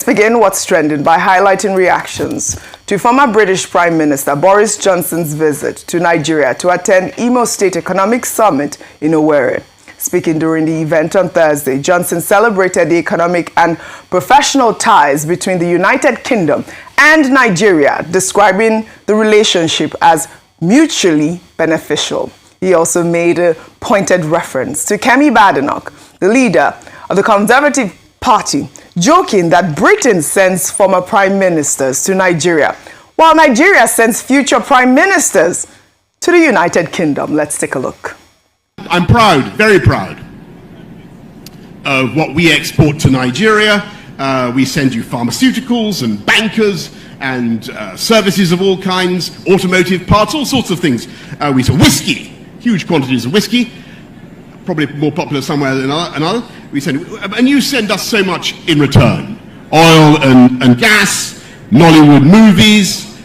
Let's begin What's Trending by highlighting reactions to former British Prime Minister Boris Johnson's visit to Nigeria to attend Imo State Economic Summit in Owerri. Speaking during the event on Thursday, Johnson celebrated the economic and professional ties between the United Kingdom and Nigeria, describing the relationship as mutually beneficial. He also made a pointed reference to Kemi Badenoch, the leader of the Conservative Party, joking that Britain sends former prime ministers to Nigeria, while Nigeria sends future prime ministers to the United Kingdom. Let's take a look. I'm proud, very proud, of what we export to Nigeria. We send you pharmaceuticals and bankers and services of all kinds, automotive parts, all sorts of things. We sell whiskey, huge quantities of whiskey, probably more popular somewhere than another. We send, and you send us so much in return. Oil and gas, Nollywood movies,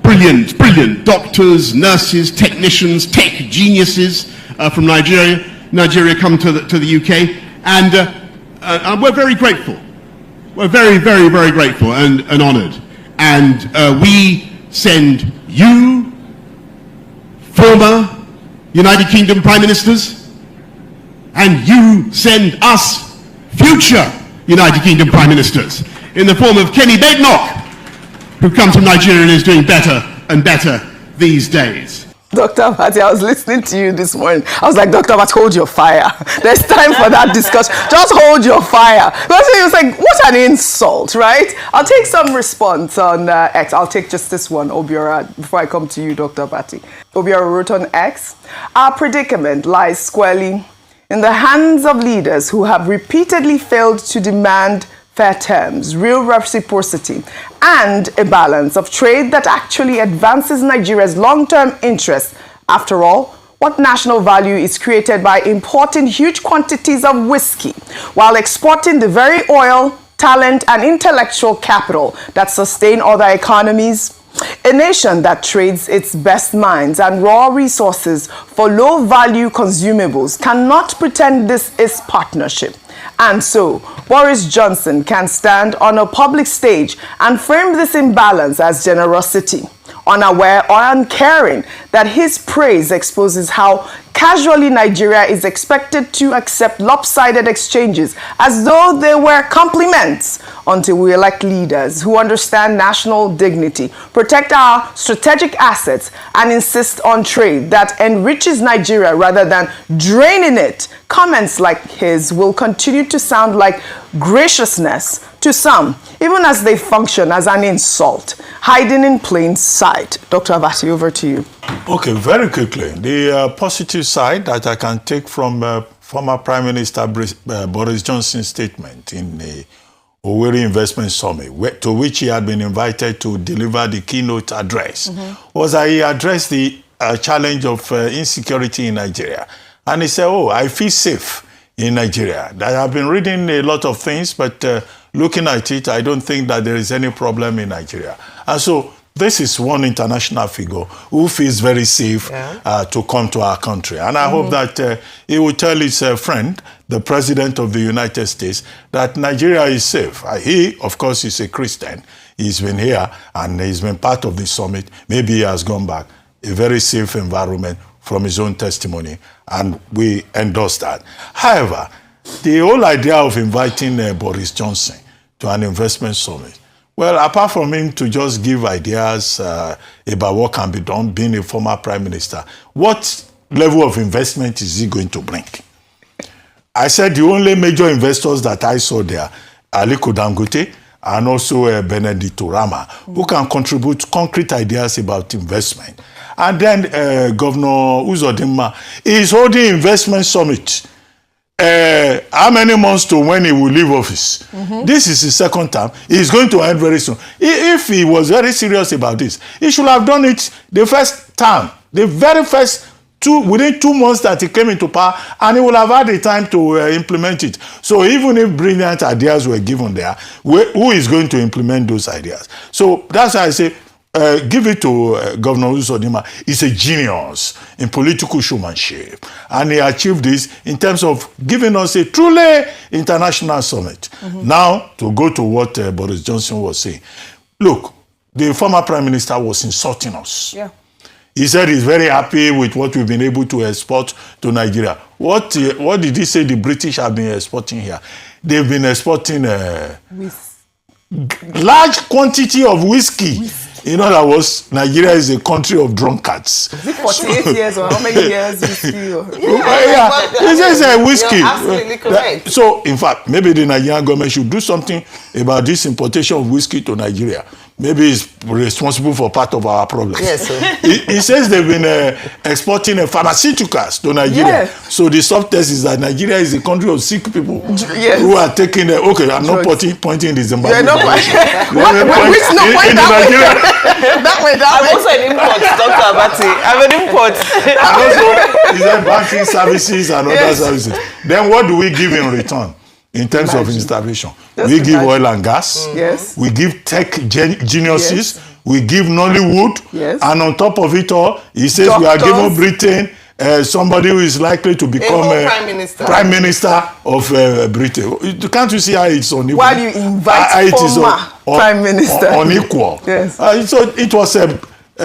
brilliant doctors, nurses, technicians, tech geniuses from Nigeria. Nigeria come to the UK, and we're very grateful. We're very grateful and honoured. And we send you, former United Kingdom Prime Ministers, and you send us future United Kingdom Prime Ministers in the form of Kemi Badenoch, who comes from Nigeria and is doing better and better these days. Dr. Abati, I was listening to you this morning. I was like, Dr. Abati, hold your fire. There's time for that discussion. Just hold your fire. Because he was like, what an insult, right? I'll take some response on X. I'll take just this one, Obiora, before I come to you, Dr. Abati. Obiora wrote on X, our predicament lies squarely in the hands of leaders who have repeatedly failed to demand fair terms, real reciprocity, and a balance of trade that actually advances Nigeria's long-term interests. After all, what national value is created by importing huge quantities of whiskey while exporting the very oil, talent, and intellectual capital that sustain other economies? A nation that trades its best minds and raw resources for low-value consumables cannot pretend this is partnership. And so, Boris Johnson can stand on a public stage and frame this imbalance as generosity, unaware or uncaring that his praise exposes how casually Nigeria is expected to accept lopsided exchanges as though they were compliments, until we elect leaders who understand national dignity, protect our strategic assets, and insist on trade that enriches Nigeria rather than draining it. Comments like his will continue to sound like graciousness to some, even as they function as an insult, hiding in plain sight. Dr. Abati, over to you. Okay, very quickly. The positive side that I can take from former Prime Minister Boris Johnson's statement in the Owerri Investment Summit, to which he had been invited to deliver the keynote address, was that he addressed the challenge of insecurity in Nigeria. And he said, oh, I feel safe in Nigeria. That I've been reading a lot of things, but looking at it, I don't think that there is any problem in Nigeria. And so this is one international figure who feels very safe to come to our country. And I hope that he will tell his friend, the President of the United States, that Nigeria is safe. He, of course, is a Christian. He's been here and he's been part of the summit. Maybe he has gone back. A very safe environment from his own testimony, and we endorse that. However, the whole idea of inviting Boris Johnson to an investment summit, well, apart from him to just give ideas about what can be done, being a former prime minister, what level of investment is he going to bring? I said the only major investors that I saw there, Aliko Dangote and also Benedicto Rama, who can contribute concrete ideas about investment. And then Governor Uzodinma is holding investment summit. How many months to when he will leave office? This is his second term. He's going to end very soon. If he was very serious about this, he should have done it the first time, the very first within 2 months that he came into power, and he will have had the time to implement it. So even if brilliant ideas were given there, who is going to implement those ideas? So that's why I say give it to Governor Uzodinma. He's a genius in political showmanship. And he achieved this in terms of giving us a truly international summit. Now, to go to what Boris Johnson was saying. Look, the former Prime Minister was insulting us. Yeah. He said he's very happy with what we've been able to export to Nigeria. What did he say the British have been exporting here? They've been exporting large quantity of whiskey. In other words, Nigeria is a country of drunkards. Is it 48 years or how many years whiskey? This is a whiskey. You're absolutely correct. So, in fact, maybe the Nigerian government should do something about this importation of whiskey to Nigeria. Maybe it's responsible for part of our problems. Yes, sir. He says they've been exporting pharmaceuticals to Nigeria. Yes. So the subtext is that Nigeria is a country of sick people Yes. who are taking okay, I'm not pointing the Zimbabwe. Yeah, no, point in that way. Nigeria. That way. I'm also an import, Dr. Abati. I'm an import. And also, is there banking services and other services? Then what do we give in return? In terms of installation, we give oil and gas. Yes. We give tech geniuses. Yes. We give Nollywood. Yes. And on top of it all, he says we are giving Britain somebody who is likely to become prime minister of Britain. Can't you see how it's unequal? While you invite former prime minister. Unequal. Yes. So it was a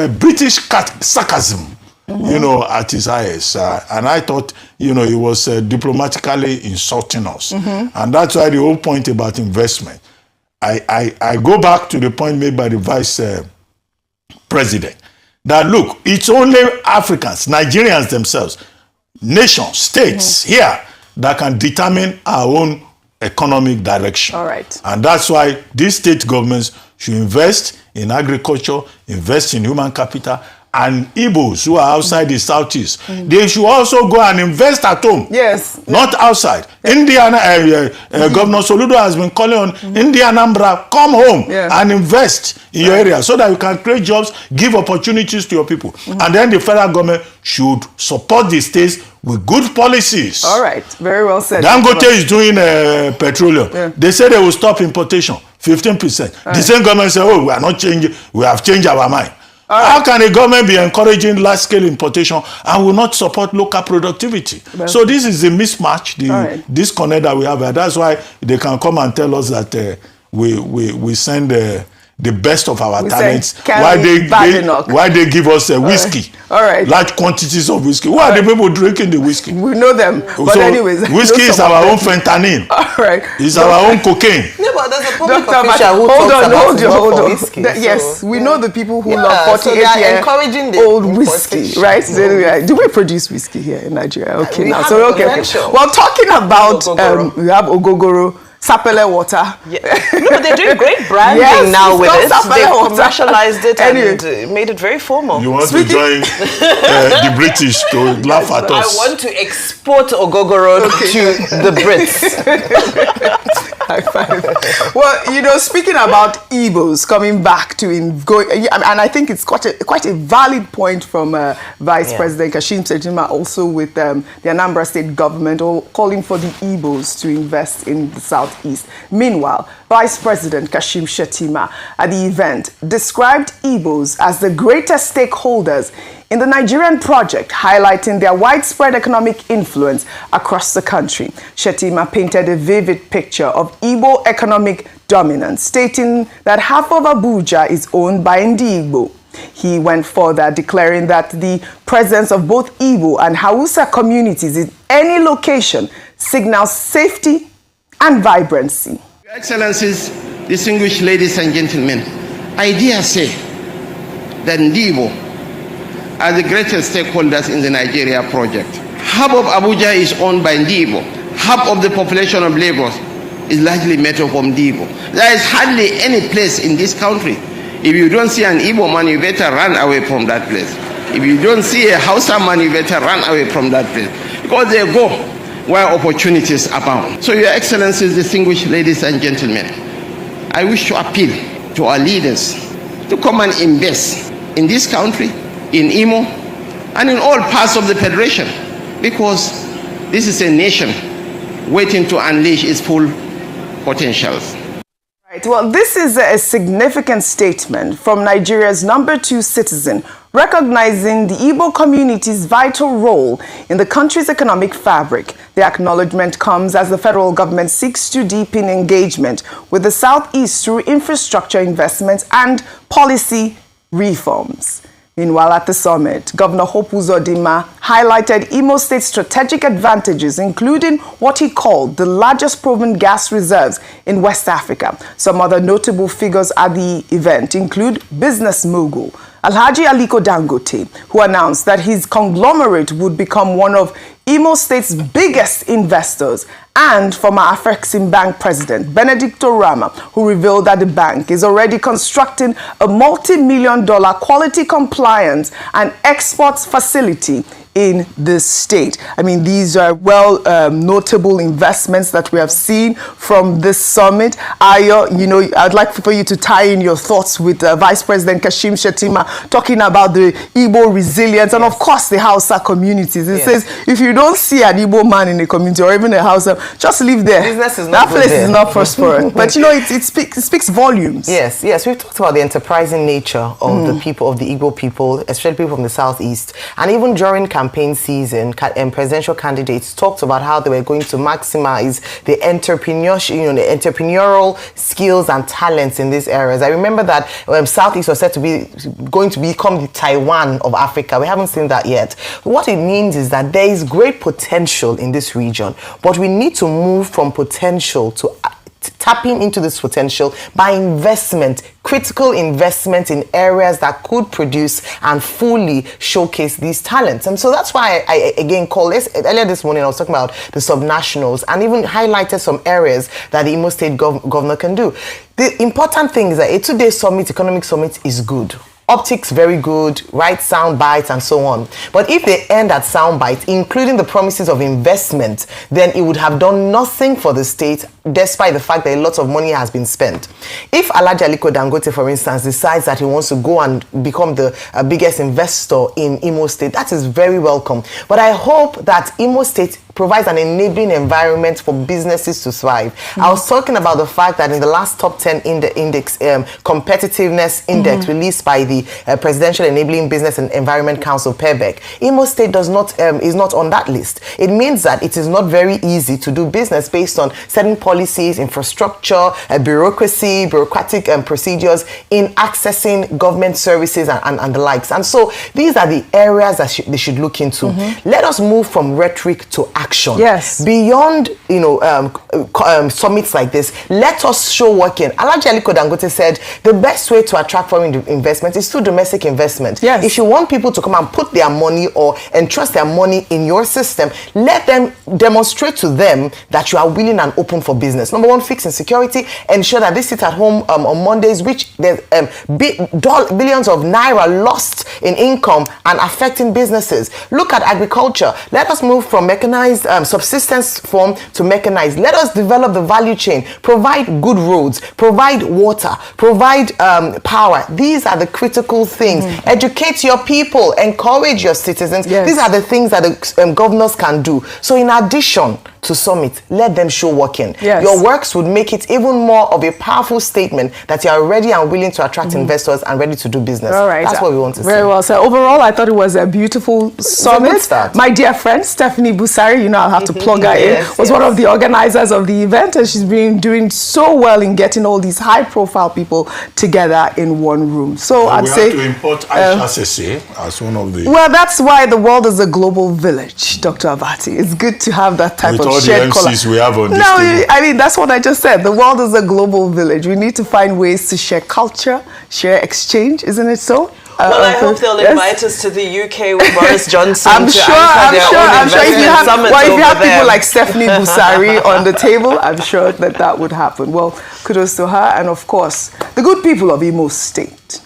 British sarcasm. You know, at his highest. And I thought, you know, he was diplomatically insulting us. And that's why the whole point about investment. I go back to the point made by the vice president. That, look, it's only Africans, Nigerians themselves, nations, states here that can determine our own economic direction. All right. And that's why these state governments should invest in agriculture, invest in human capital, and Igbos who are outside the southeast, they should also go and invest at home. Yes. Not outside. Governor Soludo has been calling on India Anambra, come home and invest in your area so that you can create jobs, give opportunities to your people. And then the federal government should support the states with good policies. All right. Very well said. Dangote is doing petroleum. Yeah. They say they will stop importation, 15%. The same government say, oh, we are not changing, we have changed our mind. How can a government be encouraging large-scale importation and will not support local productivity? So this is the mismatch, the disconnect that we have. And that's why they can come and tell us that we send the best of our talents. Why they give us whiskey? All right. Large quantities of whiskey. Who are the people drinking the whiskey? We know them. But so anyways, whiskey is our own fentanyl. All right. It's our own cocaine. No, but there's a public Dr. official who talks about hold on. whiskey. Yes, we know the people who love 48-year-old old whiskey, right? Do we produce whiskey here in Nigeria? Okay, now so okay. Well, talking about we have Ogogoro. Sapele water. Yeah. No, but they're doing great branding now with it. They've commercialized it and made it very formal. You want to join the British to laugh at us? I want to export Ogogoro to the Brits. High five. Well, you know, speaking about Igbos coming back to and I think it's quite a valid point from Vice President Kashim Shettima, also with the Anambra State government, calling for the Igbos to invest in the Southeast. Meanwhile, Vice President Kashim Shettima at the event described Igbos as the greatest stakeholders in the Nigerian project, highlighting their widespread economic influence across the country. Shettima painted a vivid picture of Igbo economic dominance, stating that half of Abuja is owned by Ndi-Igbo. He went further, declaring that the presence of both Igbo and Hausa communities in any location signals safety and vibrancy. Your Excellencies, distinguished ladies and gentlemen, I dare say that Ndi-Igbo are the greatest stakeholders in the Nigeria project. Half of Abuja is owned by Ndi-Igbo. Half of the population of Lagos is largely made up of Ndi-Igbo. There is hardly any place in this country. If you don't see an Igbo man, you better run away from that place. If you don't see a Hausa man, you better run away from that place. Because they go where opportunities abound. So, Your Excellencies, distinguished ladies and gentlemen, I wish to appeal to our leaders to come and invest in this country, in Imo, and in all parts of the Federation, because this is a nation waiting to unleash its full potentials. Right. Well, this is a significant statement from Nigeria's #2 citizen, recognizing the Igbo community's vital role in the country's economic fabric. The acknowledgement comes as the federal government seeks to deepen engagement with the Southeast through infrastructure investments and policy reforms. Meanwhile, at the summit, Governor Hope Uzodinma highlighted Imo State's strategic advantages, including what he called the largest proven gas reserves in West Africa. Some other notable figures at the event include business mogul Alhaji Aliko Dangote, who announced that his conglomerate would become one of Imo State's biggest investors, and former Afrexim Bank President Benedicto Rama, who revealed that the bank is already constructing a multi-million-dollar quality compliance and exports facility in this state. I mean, these are notable investments that we have seen from this summit. I'd like for you to tie in your thoughts with Vice President Kashim Shettima talking about the Igbo resilience and, of course, the Hausa communities. It says, if you don't see an Igbo man in a community or even a Hausa, just live there. Business is not that place is not prosperous. But, it speaks volumes. Yes. We've talked about the enterprising nature of the people, of the Igbo people, especially people from the Southeast. And even during campaign season, presidential candidates talked about how they were going to maximize the entrepreneurial skills and talents in these areas. I remember that Southeast was said to be going to become the Taiwan of Africa. We haven't seen that yet. What it means is that there is great potential in this region, but we need to move from potential to tapping into this potential by critical investment in areas that could produce and fully showcase these talents. And so that's why I again call this, earlier this morning I was talking about the subnationals and even highlighted some areas that the Imo State governor can do. The important thing is that a 2-day summit, economic summit, is good. Optics, very good, right sound bites and so on. But if they end at sound bites, including the promises of investment, then it would have done nothing for the state, despite the fact that a lot of money has been spent. If Alhaji Aliko Dangote, for instance, decides that he wants to go and become the biggest investor in Imo State, that is very welcome. But I hope that Imo State provides an enabling environment for businesses to thrive. I was talking about the fact that in the last top 10 index, competitiveness index released by the Presidential Enabling Business and Environment Council, PEBEC, Imo State is not on that list. It means that it is not very easy to do business based on certain policies, infrastructure, bureaucratic procedures in accessing government services and the likes. And so these are the areas that they should look into. Let us move from rhetoric to action. Yes. Beyond, summits like this, let us show working. Alhaji Aliko Dangote said the best way to attract foreign investment is through domestic investment. Yes. If you want people to come and put their money or entrust their money in your system, let them demonstrate to them that you are willing and open for business. Number one, fix insecurity. Ensure that they sit at home on Mondays, which there's billions of naira lost in income and affecting businesses. Look at agriculture. Let us move from mechanized subsistence form to mechanized. Let us develop the value chain, provide good roads, provide water, provide power. These are the critical things. Educate your people, encourage your citizens. Yes. These are the things that the governors can do. So in addition to summit, let them show working. Yes. Your works would make it even more of a powerful statement that you are ready and willing to attract investors and ready to do business. All right. That's what we want to see. Very well. So overall, I thought it was a beautiful summit. Good start. My dear friend, Stephanie Busari, I'll have to plug her in, was one of the organizers of the event, and she's been doing so well in getting all these high-profile people together in one room. So I'd say we have to import Aisha Sese as one of the... Well, that's why the world is a global village, Dr. Abati. It's good to have that type of all shared the MCs we have on this table. I mean, that's what I just said. The world is a global village. We need to find ways to share culture, share exchange, isn't it so? Well, I hope they'll invite us to the UK with Boris Johnson. I'm sure if you have people like Stephanie Busari on the table, I'm sure that would happen. Well, kudos to her and, of course, the good people of Imo State.